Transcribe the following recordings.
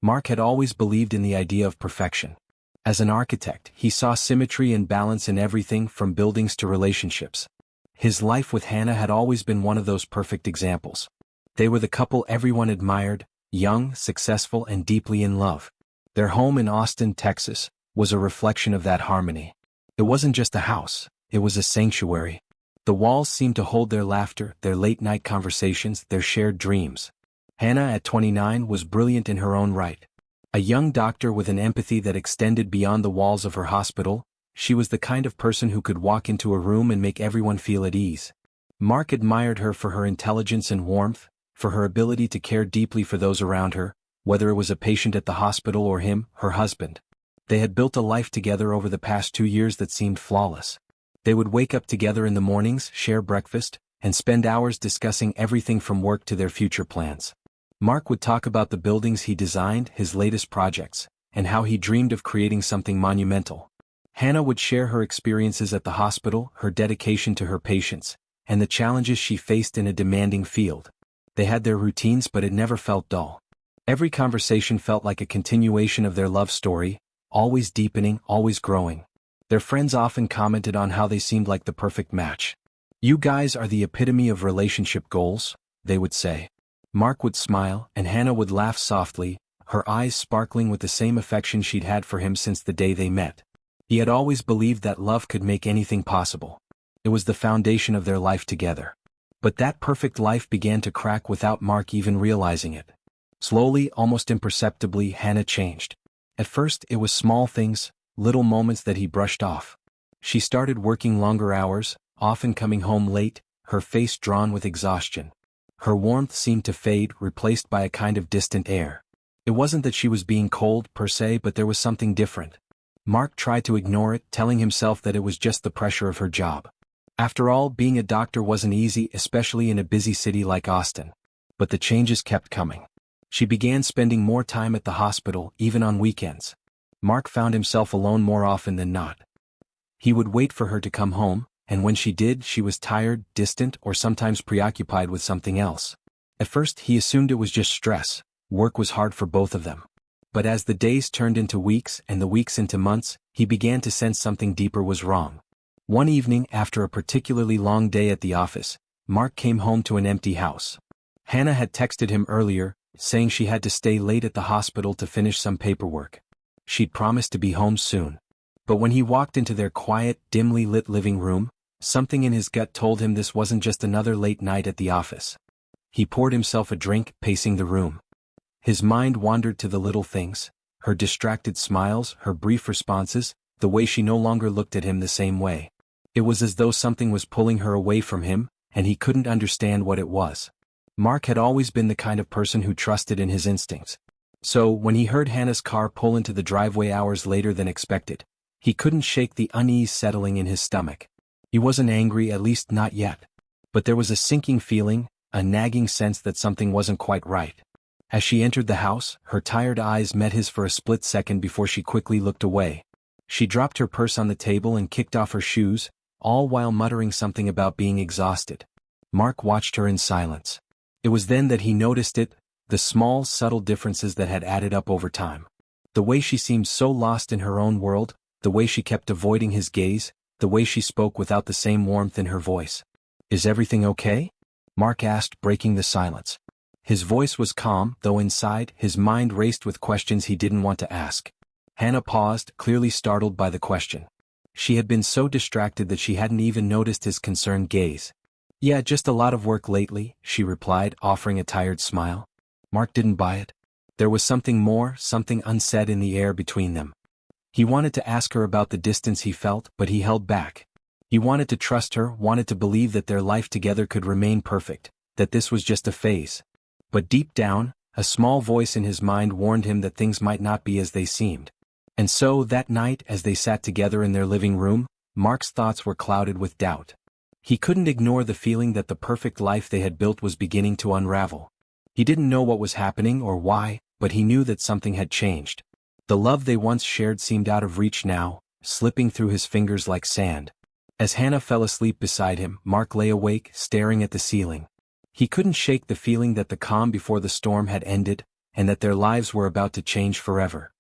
Mark had always believed in the idea of perfection. As an architect, he saw symmetry and balance in everything from buildings to relationships. His life with Hannah had always been one of those perfect examples. They were the couple everyone admired, young, successful, and deeply in love. Their home in Austin, Texas, was a reflection of that harmony. It wasn't just a house, it was a sanctuary. The walls seemed to hold their laughter, their late-night conversations, their shared dreams. Hannah, at 29, was brilliant in her own right. A young doctor with an empathy that extended beyond the walls of her hospital, she was the kind of person who could walk into a room and make everyone feel at ease. Mark admired her for her intelligence and warmth, for her ability to care deeply for those around her, whether it was a patient at the hospital or him, her husband. They had built a life together over the past 2 years that seemed flawless. They would wake up together in the mornings, share breakfast, and spend hours discussing everything from work to their future plans. Mark would talk about the buildings he designed, his latest projects, and how he dreamed of creating something monumental. Hannah would share her experiences at the hospital, her dedication to her patients, and the challenges she faced in a demanding field. They had their routines, but it never felt dull. Every conversation felt like a continuation of their love story, always deepening, always growing. Their friends often commented on how they seemed like the perfect match. "You guys are the epitome of relationship goals," they would say. Mark would smile, and Hannah would laugh softly, her eyes sparkling with the same affection she'd had for him since the day they met. He had always believed that love could make anything possible. It was the foundation of their life together. But that perfect life began to crack without Mark even realizing it. Slowly, almost imperceptibly, Hannah changed. At first, it was small things, little moments that he brushed off. She started working longer hours, often coming home late, her face drawn with exhaustion. Her warmth seemed to fade, replaced by a kind of distant air. It wasn't that she was being cold, per se, but there was something different. Mark tried to ignore it, telling himself that it was just the pressure of her job. After all, being a doctor wasn't easy, especially in a busy city like Austin. But the changes kept coming. She began spending more time at the hospital, even on weekends. Mark found himself alone more often than not. He would wait for her to come home, and when she did, she was tired, distant, or sometimes preoccupied with something else. At first, he assumed it was just stress. Work was hard for both of them. But as the days turned into weeks and the weeks into months, he began to sense something deeper was wrong. One evening, after a particularly long day at the office, Mark came home to an empty house. Hannah had texted him earlier, saying she had to stay late at the hospital to finish some paperwork. She'd promised to be home soon. But when he walked into their quiet, dimly lit living room, something in his gut told him this wasn't just another late night at the office. He poured himself a drink, pacing the room. His mind wandered to the little things, her distracted smiles, her brief responses, the way she no longer looked at him the same way. It was as though something was pulling her away from him, and he couldn't understand what it was. Mark had always been the kind of person who trusted in his instincts. So, when he heard Hannah's car pull into the driveway hours later than expected, he couldn't shake the unease settling in his stomach. He wasn't angry, at least not yet. But there was a sinking feeling, a nagging sense that something wasn't quite right. As she entered the house, her tired eyes met his for a split second before she quickly looked away. She dropped her purse on the table and kicked off her shoes, all while muttering something about being exhausted. Mark watched her in silence. It was then that he noticed it, the small, subtle differences that had added up over time. The way she seemed so lost in her own world, the way she kept avoiding his gaze, the way she spoke without the same warmth in her voice. "Is everything okay?" Mark asked, breaking the silence. His voice was calm, though inside, his mind raced with questions he didn't want to ask. Hannah paused, clearly startled by the question. She had been so distracted that she hadn't even noticed his concerned gaze. "Yeah, just a lot of work lately," she replied, offering a tired smile. Mark didn't buy it. There was something more, something unsaid in the air between them. He wanted to ask her about the distance he felt, but he held back. He wanted to trust her, wanted to believe that their life together could remain perfect, that this was just a phase. But deep down, a small voice in his mind warned him that things might not be as they seemed. And so, that night, as they sat together in their living room, Mark's thoughts were clouded with doubt. He couldn't ignore the feeling that the perfect life they had built was beginning to unravel. He didn't know what was happening or why, but he knew that something had changed. The love they once shared seemed out of reach now, slipping through his fingers like sand. As Hannah fell asleep beside him, Mark lay awake, staring at the ceiling. He couldn't shake the feeling that the calm before the storm had ended, and that their lives were about to change forever.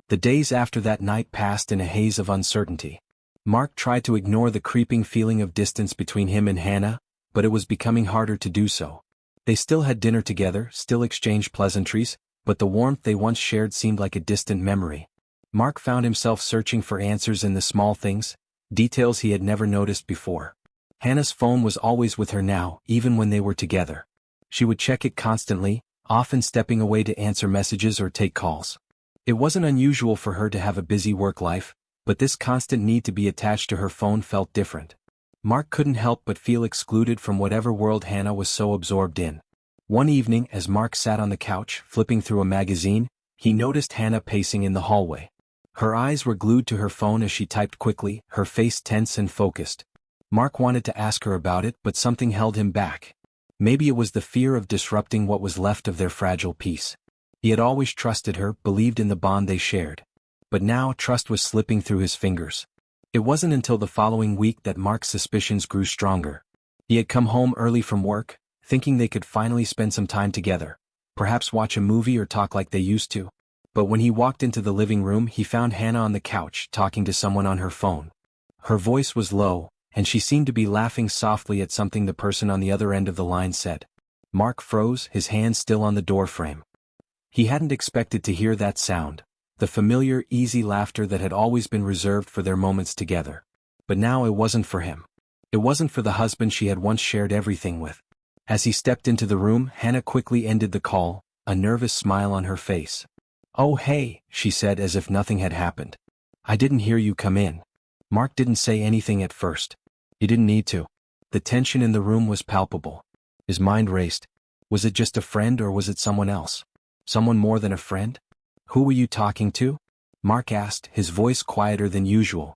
The days after that night passed in a haze of uncertainty. Mark tried to ignore the creeping feeling of distance between him and Hannah, but it was becoming harder to do so. They still had dinner together, still exchanged pleasantries, but the warmth they once shared seemed like a distant memory. Mark found himself searching for answers in the small things, details he had never noticed before. Hannah's phone was always with her now, even when they were together. She would check it constantly, often stepping away to answer messages or take calls. It wasn't unusual for her to have a busy work life, but this constant need to be attached to her phone felt different. Mark couldn't help but feel excluded from whatever world Hannah was so absorbed in. One evening, as Mark sat on the couch, flipping through a magazine, he noticed Hannah pacing in the hallway. Her eyes were glued to her phone as she typed quickly, her face tense and focused. Mark wanted to ask her about it, but something held him back. Maybe it was the fear of disrupting what was left of their fragile peace. He had always trusted her, believed in the bond they shared. But now trust was slipping through his fingers. It wasn't until the following week that Mark's suspicions grew stronger. He had come home early from work, thinking they could finally spend some time together, perhaps watch a movie or talk like they used to. But when he walked into the living room, he found Hannah on the couch, talking to someone on her phone. Her voice was low, and she seemed to be laughing softly at something the person on the other end of the line said. Mark froze, his hand still on the doorframe. He hadn't expected to hear that sound, the familiar, easy laughter that had always been reserved for their moments together. But now it wasn't for him. It wasn't for the husband she had once shared everything with. As he stepped into the room, Hannah quickly ended the call, a nervous smile on her face. "Oh hey," she said as if nothing had happened. "I didn't hear you come in." Mark didn't say anything at first. He didn't need to. The tension in the room was palpable. His mind raced. Was it just a friend or was it someone else? Someone more than a friend? "Who were you talking to?" Mark asked, his voice quieter than usual.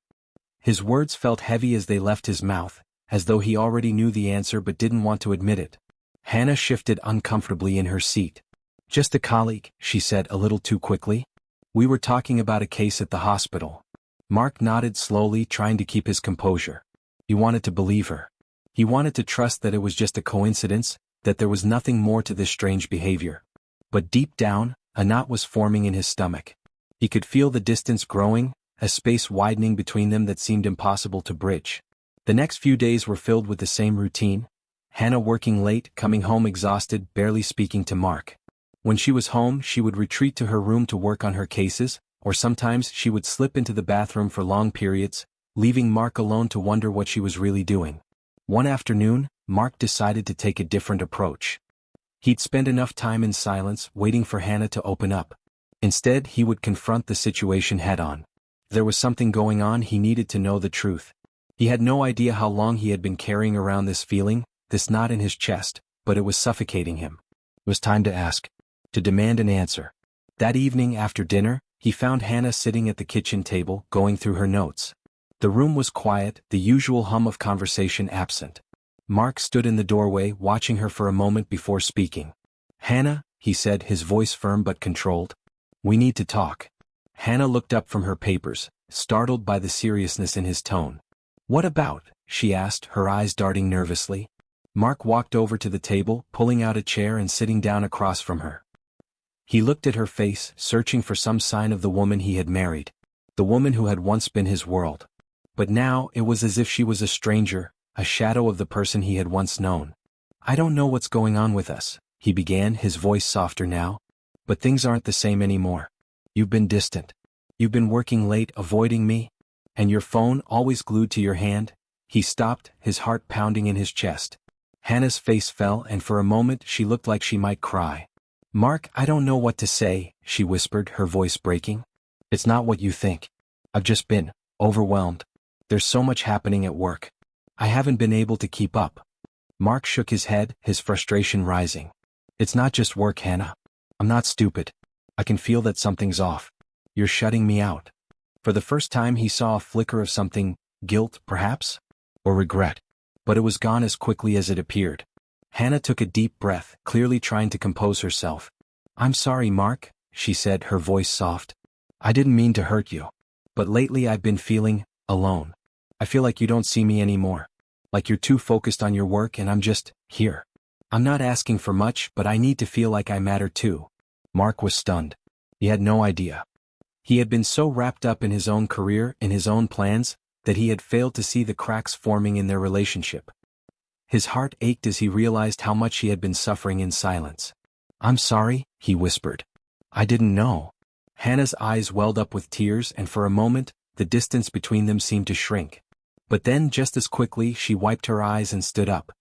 His words felt heavy as they left his mouth, as though he already knew the answer but didn't want to admit it. Hannah shifted uncomfortably in her seat. "Just a colleague," she said a little too quickly. "We were talking about a case at the hospital." Mark nodded slowly, trying to keep his composure. He wanted to believe her. He wanted to trust that it was just a coincidence, that there was nothing more to this strange behavior. But deep down, a knot was forming in his stomach. He could feel the distance growing, a space widening between them that seemed impossible to bridge. The next few days were filled with the same routine. Hannah working late, coming home exhausted, barely speaking to Mark. When she was home, she would retreat to her room to work on her cases, or sometimes she would slip into the bathroom for long periods, leaving Mark alone to wonder what she was really doing. One afternoon, Mark decided to take a different approach. He'd spend enough time in silence, waiting for Hannah to open up. Instead, he would confront the situation head-on. There was something going on, he needed to know the truth. He had no idea how long he had been carrying around this feeling, this knot in his chest, but it was suffocating him. It was time to ask. To demand an answer. That evening after dinner, he found Hannah sitting at the kitchen table, going through her notes. The room was quiet, the usual hum of conversation absent. Mark stood in the doorway, watching her for a moment before speaking. "Hannah," he said, his voice firm but controlled. "We need to talk." Hannah looked up from her papers, startled by the seriousness in his tone. "What about?" she asked, her eyes darting nervously. Mark walked over to the table, pulling out a chair and sitting down across from her. He looked at her face, searching for some sign of the woman he had married, the woman who had once been his world. But now it was as if she was a stranger, a shadow of the person he had once known. "I don't know what's going on with us," he began, his voice softer now. "But things aren't the same anymore. You've been distant. You've been working late, avoiding me. And your phone always glued to your hand." He stopped, his heart pounding in his chest. Hannah's face fell, and for a moment she looked like she might cry. "Mark, I don't know what to say," she whispered, her voice breaking. "It's not what you think. I've just been overwhelmed. There's so much happening at work. I haven't been able to keep up." Mark shook his head, his frustration rising. "It's not just work, Hannah. I'm not stupid. I can feel that something's off. You're shutting me out." For the first time he saw a flicker of something, guilt, perhaps? Or regret. But it was gone as quickly as it appeared. Hannah took a deep breath, clearly trying to compose herself. "I'm sorry, Mark," she said, her voice soft. "I didn't mean to hurt you. But lately I've been feeling alone. I feel like you don't see me anymore. Like you're too focused on your work and I'm just here. I'm not asking for much, but I need to feel like I matter too." Mark was stunned. He had no idea. He had been so wrapped up in his own career, in his own plans, that he had failed to see the cracks forming in their relationship. His heart ached as he realized how much he had been suffering in silence. "I'm sorry," he whispered. "I didn't know." Hannah's eyes welled up with tears, and for a moment, the distance between them seemed to shrink. But then, just as quickly, she wiped her eyes and stood up.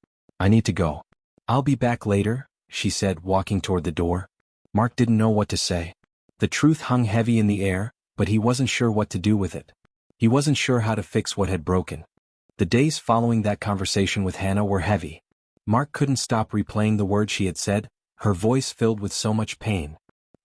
"I need to go. I'll be back later," she said, walking toward the door. Mark didn't know what to say. The truth hung heavy in the air, but he wasn't sure what to do with it. He wasn't sure how to fix what had broken. The days following that conversation with Hannah were heavy. Mark couldn't stop replaying the words she had said, her voice filled with so much pain.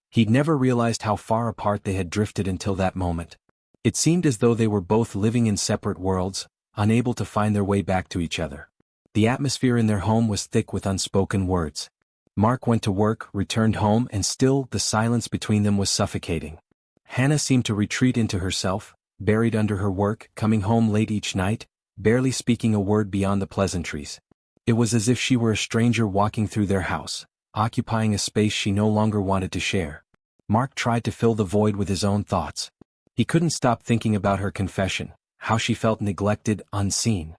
He'd never realized how far apart they had drifted until that moment. It seemed as though they were both living in separate worlds, unable to find their way back to each other. The atmosphere in their home was thick with unspoken words. Mark went to work, returned home, and still the silence between them was suffocating. Hannah seemed to retreat into herself, buried under her work, coming home late each night, barely speaking a word beyond the pleasantries. It was as if she were a stranger walking through their house, occupying a space she no longer wanted to share. Mark tried to fill the void with his own thoughts. He couldn't stop thinking about her confession, how she felt neglected, unseen.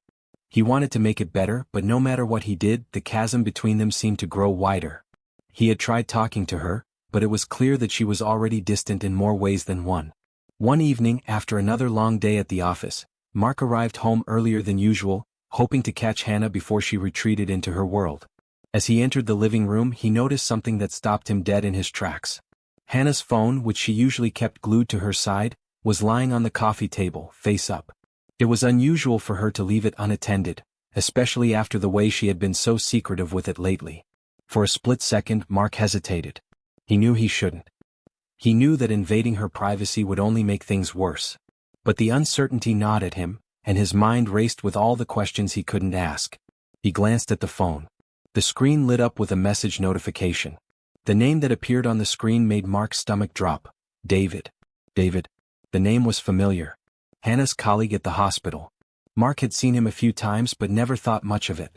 He wanted to make it better, but no matter what he did, the chasm between them seemed to grow wider. He had tried talking to her, but it was clear that she was already distant in more ways than one. One evening, after another long day at the office, Mark arrived home earlier than usual, hoping to catch Hannah before she retreated into her world. As he entered the living room, he noticed something that stopped him dead in his tracks. Hannah's phone, which she usually kept glued to her side, was lying on the coffee table, face up. It was unusual for her to leave it unattended, especially after the way she had been so secretive with it lately. For a split second, Mark hesitated. He knew he shouldn't. He knew that invading her privacy would only make things worse. But the uncertainty gnawed at him, and his mind raced with all the questions he couldn't ask. He glanced at the phone. The screen lit up with a message notification. The name that appeared on the screen made Mark's stomach drop. David. David. The name was familiar. Hannah's colleague at the hospital. Mark had seen him a few times but never thought much of it.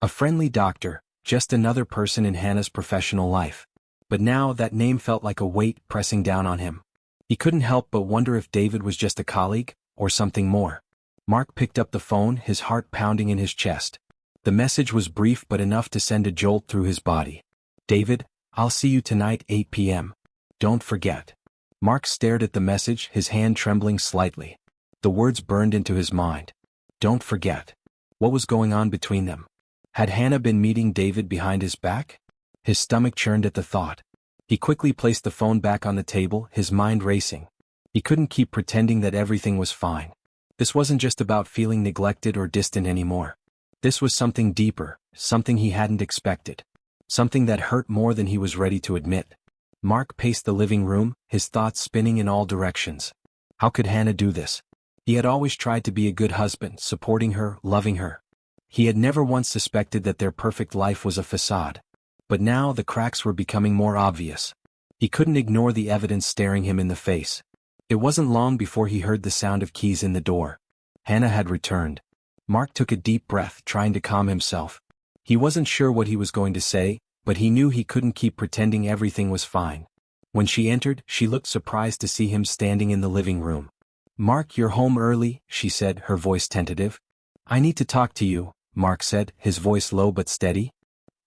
A friendly doctor, just another person in Hannah's professional life. But now that name felt like a weight pressing down on him. He couldn't help but wonder if David was just a colleague, or something more. Mark picked up the phone, his heart pounding in his chest. The message was brief but enough to send a jolt through his body. "David, I'll see you tonight 8 p.m. Don't forget." Mark stared at the message, his hand trembling slightly. The words burned into his mind. Don't forget. What was going on between them? Had Hannah been meeting David behind his back? His stomach churned at the thought. He quickly placed the phone back on the table, his mind racing. He couldn't keep pretending that everything was fine. This wasn't just about feeling neglected or distant anymore. This was something deeper, something he hadn't expected. Something that hurt more than he was ready to admit. Mark paced the living room, his thoughts spinning in all directions. How could Hannah do this? He had always tried to be a good husband, supporting her, loving her. He had never once suspected that their perfect life was a facade. But now the cracks were becoming more obvious. He couldn't ignore the evidence staring him in the face. It wasn't long before he heard the sound of keys in the door. Hannah had returned. Mark took a deep breath, trying to calm himself. He wasn't sure what he was going to say, but he knew he couldn't keep pretending everything was fine. When she entered, she looked surprised to see him standing in the living room. "Mark, you're home early," she said, her voice tentative. "I need to talk to you," Mark said, his voice low but steady.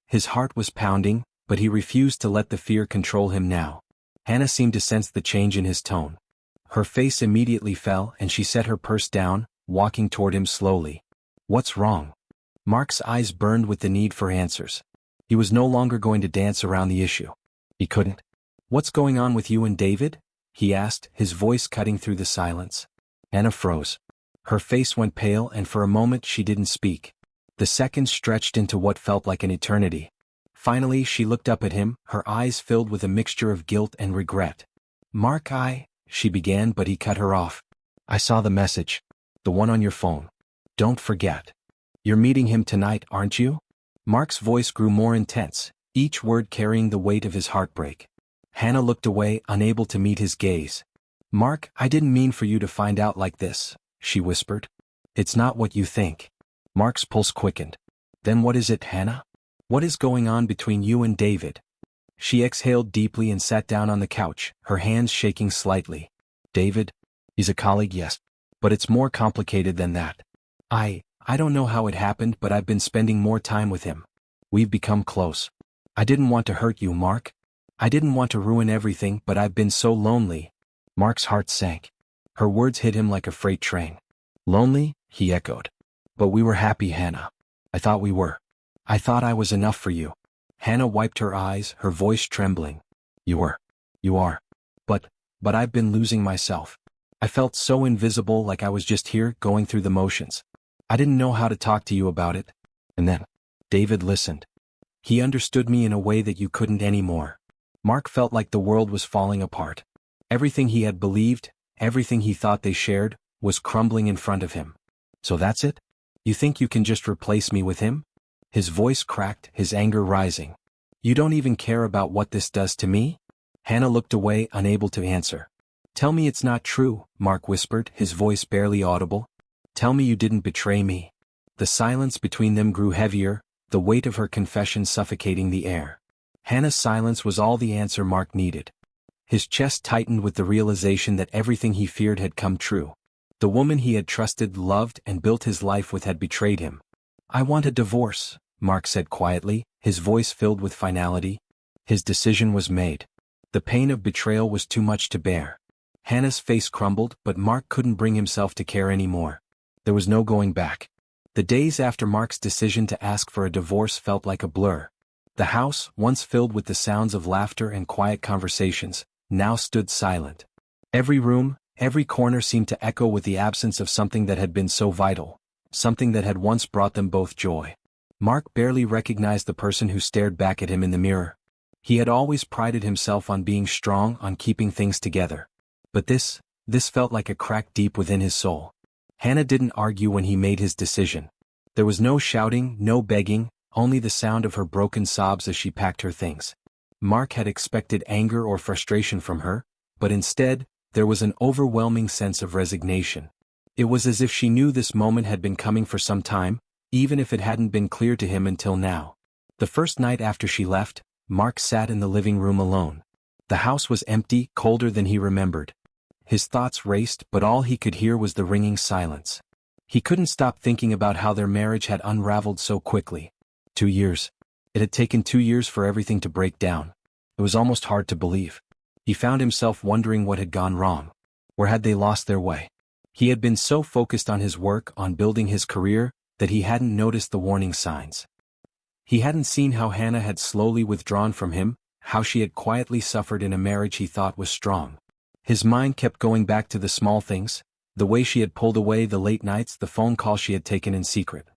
His heart was pounding, but he refused to let the fear control him now. Hannah seemed to sense the change in his tone. Her face immediately fell and she set her purse down, walking toward him slowly. "What's wrong?" Mark's eyes burned with the need for answers. He was no longer going to dance around the issue. He couldn't. "What's going on with you and David?" he asked, his voice cutting through the silence. Hannah froze. Her face went pale and for a moment she didn't speak. The seconds stretched into what felt like an eternity. Finally she looked up at him, her eyes filled with a mixture of guilt and regret. "Mark, she began, but he cut her off. "I saw the message. The one on your phone. Don't forget. You're meeting him tonight, aren't you?" Mark's voice grew more intense, each word carrying the weight of his heartbreak. Hannah looked away, unable to meet his gaze. "Mark, I didn't mean for you to find out like this," she whispered. "It's not what you think." Mark's pulse quickened. "Then what is it, Hannah? What is going on between you and David?" She exhaled deeply and sat down on the couch, her hands shaking slightly. David? He's a colleague, yes. But it's more complicated than that. I don't know how it happened, but I've been spending more time with him. We've become close. I didn't want to hurt you, Mark. I didn't want to ruin everything, but I've been so lonely. Mark's heart sank. Her words hit him like a freight train. Lonely? He echoed. But we were happy, Hannah. I thought we were. I thought I was enough for you. Hannah wiped her eyes, her voice trembling. You were. You are. But I've been losing myself. I felt so invisible, like I was just here, going through the motions. I didn't know how to talk to you about it. And then, David listened. He understood me in a way that you couldn't anymore. Mark felt like the world was falling apart. Everything he had believed, everything he thought they shared, was crumbling in front of him. So that's it? You think you can just replace me with him? His voice cracked, his anger rising. You don't even care about what this does to me? Hannah looked away, unable to answer. Tell me it's not true, Mark whispered, his voice barely audible. Tell me you didn't betray me. The silence between them grew heavier, the weight of her confession suffocating the air. Hannah's silence was all the answer Mark needed. His chest tightened with the realization that everything he feared had come true. The woman he had trusted, loved, and built his life with had betrayed him. I want a divorce, Mark said quietly, his voice filled with finality. His decision was made. The pain of betrayal was too much to bear. Hannah's face crumbled, but Mark couldn't bring himself to care anymore. There was no going back. The days after Mark's decision to ask for a divorce felt like a blur. The house, once filled with the sounds of laughter and quiet conversations, now stood silent. Every room, every corner seemed to echo with the absence of something that had been so vital, something that had once brought them both joy. Mark barely recognized the person who stared back at him in the mirror. He had always prided himself on being strong, on keeping things together. But this felt like a crack deep within his soul. Hannah didn't argue when he made his decision. There was no shouting, no begging, only the sound of her broken sobs as she packed her things. Mark had expected anger or frustration from her, but instead, there was an overwhelming sense of resignation. It was as if she knew this moment had been coming for some time, even if it hadn't been clear to him until now. The first night after she left, Mark sat in the living room alone. The house was empty, colder than he remembered. His thoughts raced, but all he could hear was the ringing silence. He couldn't stop thinking about how their marriage had unraveled so quickly. 2 years. It had taken 2 years for everything to break down. It was almost hard to believe. He found himself wondering what had gone wrong. Where had they lost their way? He had been so focused on his work, on building his career, that he hadn't noticed the warning signs. He hadn't seen how Hannah had slowly withdrawn from him, how she had quietly suffered in a marriage he thought was strong. His mind kept going back to the small things, the way she had pulled away, the late nights, the phone calls she had taken in secret.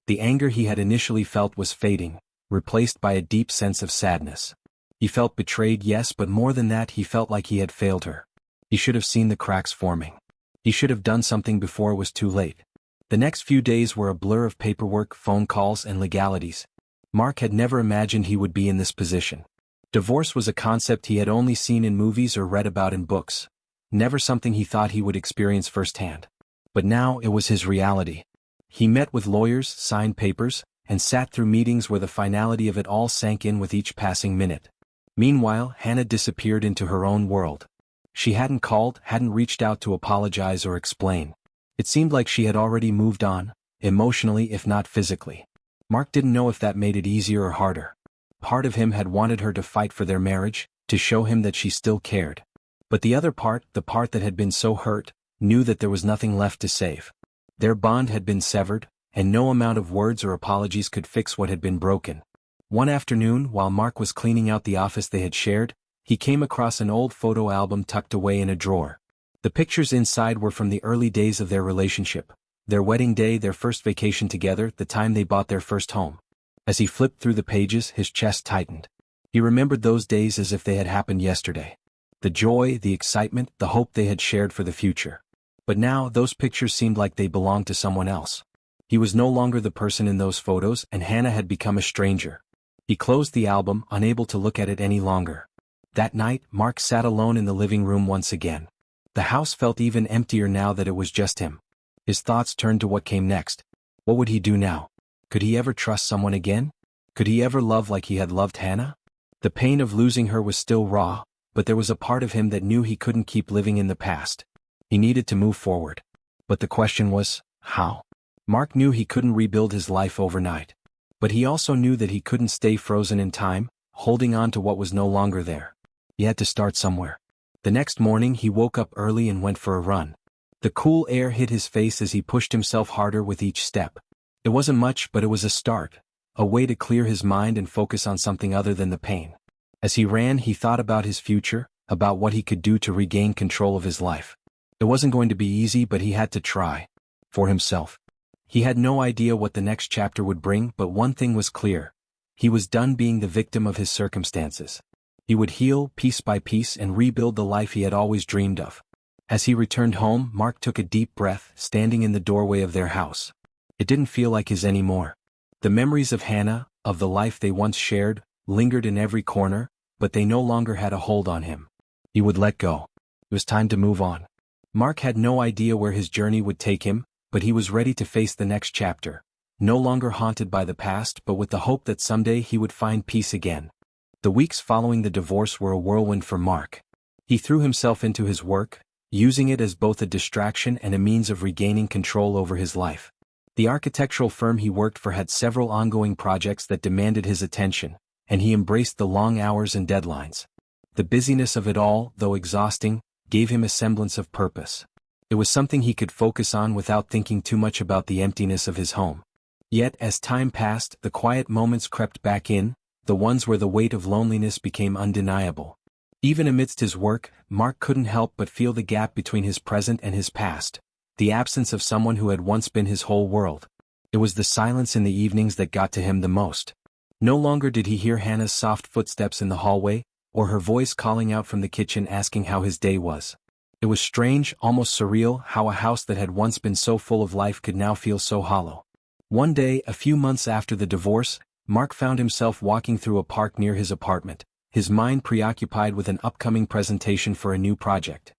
The anger he had initially felt was fading, replaced by a deep sense of sadness. He felt betrayed, yes, but more than that, he felt like he had failed her. He should have seen the cracks forming. He should have done something before it was too late. The next few days were a blur of paperwork, phone calls, and legalities. Mark had never imagined he would be in this position. Divorce was a concept he had only seen in movies or read about in books, never something he thought he would experience firsthand. But now it was his reality. He met with lawyers, signed papers, and sat through meetings where the finality of it all sank in with each passing minute. Meanwhile, Hannah disappeared into her own world. She hadn't called, hadn't reached out to apologize or explain. It seemed like she had already moved on, emotionally if not physically. Mark didn't know if that made it easier or harder. Part of him had wanted her to fight for their marriage, to show him that she still cared. But the other part, the part that had been so hurt, knew that there was nothing left to save. Their bond had been severed, and no amount of words or apologies could fix what had been broken. One afternoon, while Mark was cleaning out the office they had shared, he came across an old photo album tucked away in a drawer. The pictures inside were from the early days of their relationship, their wedding day, their first vacation together, the time they bought their first home. As he flipped through the pages, his chest tightened. He remembered those days as if they had happened yesterday. The joy, the excitement, the hope they had shared for the future. But now, those pictures seemed like they belonged to someone else. He was no longer the person in those photos, and Hannah had become a stranger. He closed the album, unable to look at it any longer. That night, Mark sat alone in the living room once again. The house felt even emptier now that it was just him. His thoughts turned to what came next. What would he do now? Could he ever trust someone again? Could he ever love like he had loved Hannah? The pain of losing her was still raw, but there was a part of him that knew he couldn't keep living in the past. He needed to move forward. But the question was, how? Mark knew he couldn't rebuild his life overnight. But he also knew that he couldn't stay frozen in time, holding on to what was no longer there. He had to start somewhere. The next morning he woke up early and went for a run. The cool air hit his face as he pushed himself harder with each step. It wasn't much, but it was a start, a way to clear his mind and focus on something other than the pain. As he ran, he thought about his future, about what he could do to regain control of his life. It wasn't going to be easy, but he had to try. For himself. He had no idea what the next chapter would bring, but one thing was clear. He was done being the victim of his circumstances. He would heal piece by piece and rebuild the life he had always dreamed of. As he returned home, Mark took a deep breath, standing in the doorway of their house. It didn't feel like his anymore. The memories of Hannah, of the life they once shared, lingered in every corner, but they no longer had a hold on him. He would let go. It was time to move on. Mark had no idea where his journey would take him, but he was ready to face the next chapter, no longer haunted by the past but with the hope that someday he would find peace again. The weeks following the divorce were a whirlwind for Mark. He threw himself into his work, using it as both a distraction and a means of regaining control over his life. The architectural firm he worked for had several ongoing projects that demanded his attention, and he embraced the long hours and deadlines. The busyness of it all, though exhausting, gave him a semblance of purpose. It was something he could focus on without thinking too much about the emptiness of his home. Yet, as time passed, the quiet moments crept back in, the ones where the weight of loneliness became undeniable. Even amidst his work, Mark couldn't help but feel the gap between his present and his past, the absence of someone who had once been his whole world. It was the silence in the evenings that got to him the most. No longer did he hear Hannah's soft footsteps in the hallway, or her voice calling out from the kitchen asking how his day was. It was strange, almost surreal, how a house that had once been so full of life could now feel so hollow. One day, a few months after the divorce, Mark found himself walking through a park near his apartment, his mind preoccupied with an upcoming presentation for a new project.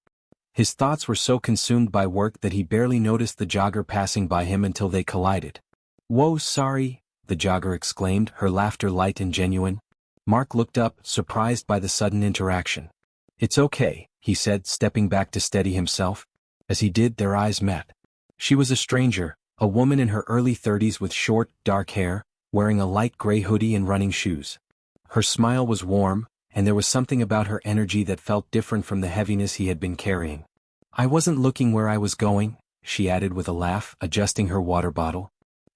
His thoughts were so consumed by work that he barely noticed the jogger passing by him until they collided. "Whoa, sorry," the jogger exclaimed, her laughter light and genuine. Mark looked up, surprised by the sudden interaction. "It's okay," he said, stepping back to steady himself. As he did, their eyes met. She was a stranger, a woman in her early 30s with short, dark hair, wearing a light gray hoodie and running shoes. Her smile was warm, and there was something about her energy that felt different from the heaviness he had been carrying. "I wasn't looking where I was going," she added with a laugh, adjusting her water bottle.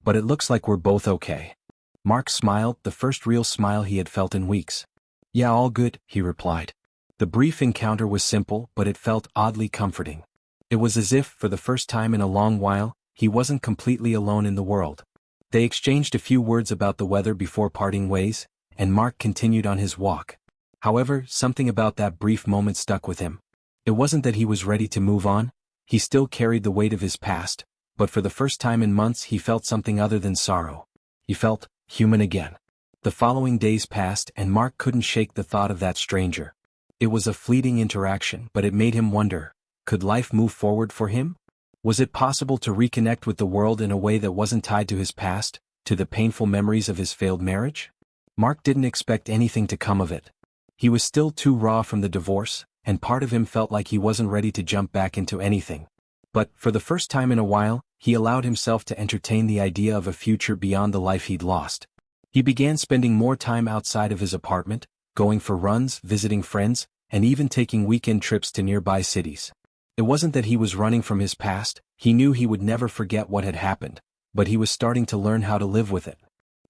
"But it looks like we're both okay." Mark smiled, the first real smile he had felt in weeks. "Yeah, all good," he replied. The brief encounter was simple, but it felt oddly comforting. It was as if, for the first time in a long while, he wasn't completely alone in the world. They exchanged a few words about the weather before parting ways, and Mark continued on his walk. However, something about that brief moment stuck with him. It wasn't that he was ready to move on, he still carried the weight of his past, but for the first time in months he felt something other than sorrow. He felt human again. The following days passed and Mark couldn't shake the thought of that stranger. It was a fleeting interaction, but it made him wonder, could life move forward for him? Was it possible to reconnect with the world in a way that wasn't tied to his past, to the painful memories of his failed marriage? Mark didn't expect anything to come of it. He was still too raw from the divorce, and part of him felt like he wasn't ready to jump back into anything. But, for the first time in a while, he allowed himself to entertain the idea of a future beyond the life he'd lost. He began spending more time outside of his apartment, going for runs, visiting friends, and even taking weekend trips to nearby cities. It wasn't that he was running from his past, he knew he would never forget what had happened, but he was starting to learn how to live with it.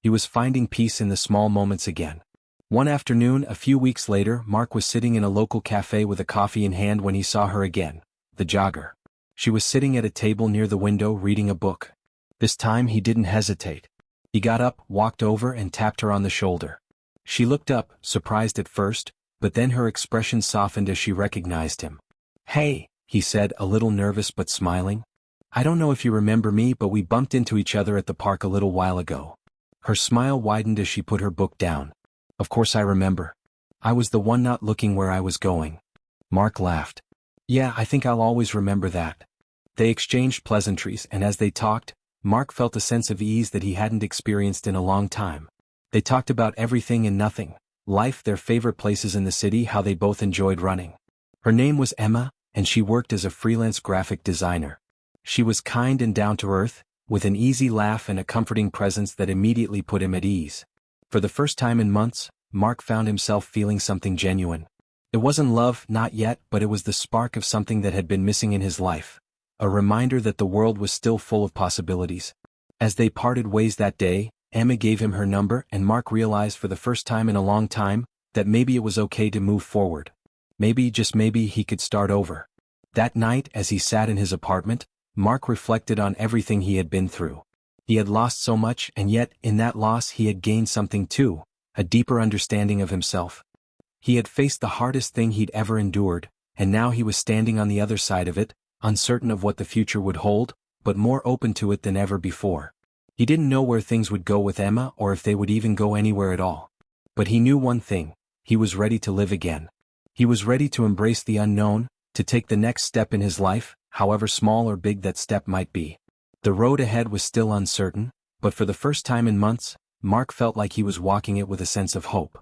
He was finding peace in the small moments again. One afternoon, a few weeks later, Mark was sitting in a local cafe with a coffee in hand when he saw her again, the jogger. She was sitting at a table near the window reading a book. This time he didn't hesitate. He got up, walked over and tapped her on the shoulder. She looked up, surprised at first, but then her expression softened as she recognized him. "Hey," he said, a little nervous but smiling. "I don't know if you remember me, but we bumped into each other at the park a little while ago." Her smile widened as she put her book down. "Of course I remember. I was the one not looking where I was going." Mark laughed. "Yeah, I think I'll always remember that." They exchanged pleasantries, and as they talked, Mark felt a sense of ease that he hadn't experienced in a long time. They talked about everything and nothing, life, their favorite places in the city, how they both enjoyed running. Her name was Emma, and she worked as a freelance graphic designer. She was kind and down to earth, with an easy laugh and a comforting presence that immediately put him at ease. For the first time in months, Mark found himself feeling something genuine. It wasn't love, not yet, but it was the spark of something that had been missing in his life. A reminder that the world was still full of possibilities. As they parted ways that day, Emma gave him her number, and Mark realized for the first time in a long time that maybe it was okay to move forward. Maybe, just maybe, he could start over. That night, as he sat in his apartment, Mark reflected on everything he had been through. He had lost so much, and yet, in that loss he had gained something too, a deeper understanding of himself. He had faced the hardest thing he'd ever endured, and now he was standing on the other side of it, uncertain of what the future would hold, but more open to it than ever before. He didn't know where things would go with Emma or if they would even go anywhere at all. But he knew one thing: he was ready to live again. He was ready to embrace the unknown, to take the next step in his life, however small or big that step might be. The road ahead was still uncertain, but for the first time in months, Mark felt like he was walking it with a sense of hope.